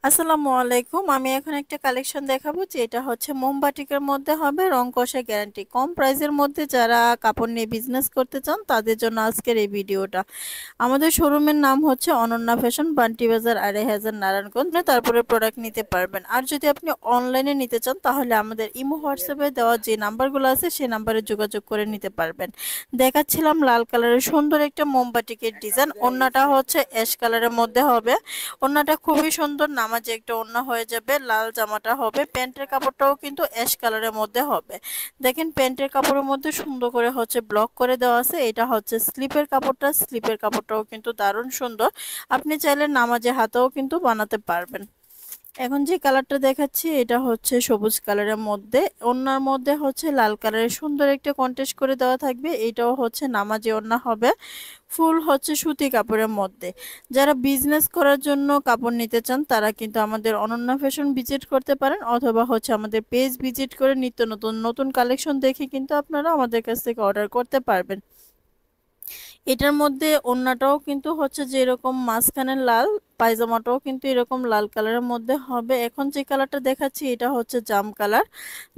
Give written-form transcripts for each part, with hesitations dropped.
আসসালামু আলাইকুম। আমি এখন একটা কালেকশন দেখাবো যে এটা হচ্ছে মোমবাটিকের মধ্যে হবে, রং কষা গ্যারান্টি। কম প্রাইসের মধ্যে যারা কাপড় নিয়ে বিজনেস করতে চান তাদের জন্য আজকের এই ভিডিওটা। আমাদের শোরুমের নাম হচ্ছে অনন্যা ফ্যাশন, বান্টি বাজার, ২৫০০ নারায়ণগঞ্জ। তারপরে প্রোডাক্ট নিতে পারবেন। আর যদি আপনি অনলাইনে নিতে চান তাহলে আমাদের ইমো হোয়াটসঅ্যাপে দেওয়া যে নাম্বারগুলো আছে সেই নাম্বারে যোগাযোগ করে নিতে পারবেন। দেখাচ্ছিলাম লাল কালারের সুন্দর একটা মোমবাটিকের ডিজাইন। ওড়নাটা হচ্ছে অ্যাশ কালারের মধ্যে হবে। ওড়নাটা খুবই সুন্দর, নামাজি একটা ওড়না হয়ে যাবে। লাল জামাটা হবে, প্যান্টের কাপড়টাও কিন্তু অ্যাশ কালারের মধ্যে হবে। দেখেন প্যান্টের কাপড়ের মধ্যে সুন্দর করে হচ্ছে ব্লক করে দেওয়া আছে। এটা হচ্ছে স্লিপের কাপড়টা, স্লিপের কাপড়টাও কিন্তু দারুণ সুন্দর। আপনি চাইলে নামাজে হাতেও কিন্তু বানাতে পারবেন। এখন যে কালারটা দেখাচ্ছি এটা হচ্ছে সবুজ কালারের মধ্যে, ওড়নার মধ্যে হচ্ছে লাল কালারের সুন্দর একটা কন্ট্রাস্ট করে দেওয়া থাকবে। এটাও হচ্ছে নামাজি ওড়না হবে, ফুল হচ্ছে সুতি কাপড়ের মধ্যে। যারা বিজনেস করার জন্য কাপড় নিতে চান তারা কিন্তু আমাদের অনন্যা ফ্যাশন ভিজিট করতে পারেন, অথবা হচ্ছে আমাদের পেজ ভিজিট করে নিত্য নতুন নতুন কালেকশন দেখে কিন্তু আপনারা আমাদের কাছ থেকে অর্ডার করতে পারবেন। এটার মধ্যে ওড়নাটাও কিন্তু হচ্ছে যে এরকম মাঝখানে লাল, পায়জামাটাও কিন্তু এরকম লাল কালারের মধ্যে হবে। এখন যে কালারটা দেখাচ্ছি এটা হচ্ছে জাম কালার।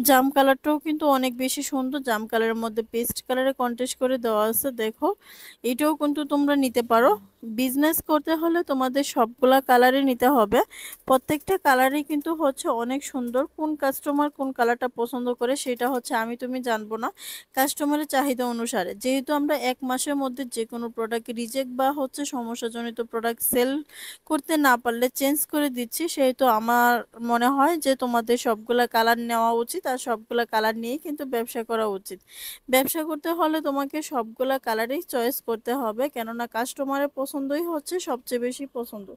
জাম কালারটাও কিন্তু অনেক বেশি সুন্দর। জাম কালারের মধ্যে পেস্ট কালারে কন্ট্রাস্ট করে দেওয়া আছে, দেখো। এটাও কিন্তু তোমরা নিতে পারো। বিজনেস করতে হলে তোমাদের সবগুলা কালারই নিতে হবে। প্রত্যেকটা কালারই কিন্তু হচ্ছে অনেক সুন্দর। কোন কাস্টমার কোন কালারটা পছন্দ করে সেটা হচ্ছে আমি তুমি জানবো না, কাস্টমারের চাহিদা অনুসারে। যেহেতু আমরা ১ মাসের মধ্যে যে কোনো প্রোডাক্ট রিজেক্ট বা হচ্ছে সমস্যাজনিত প্রোডাক্ট সেল করতে না পারলে চেঞ্জ করে দিচ্ছি, সেহেতু আমার মনে হয় যে তোমাদের সবগুলা কালার নেওয়া উচিত, আর সবগুলা কালার নিয়েই কিন্তু ব্যবসা করা উচিত। ব্যবসা করতে হলে তোমাকে সবগুলা কালারই চয়েস করতে হবে, কেননা কাস্টমারের পছন্দই হচ্ছে সবচেয়ে বেশি পছন্দ।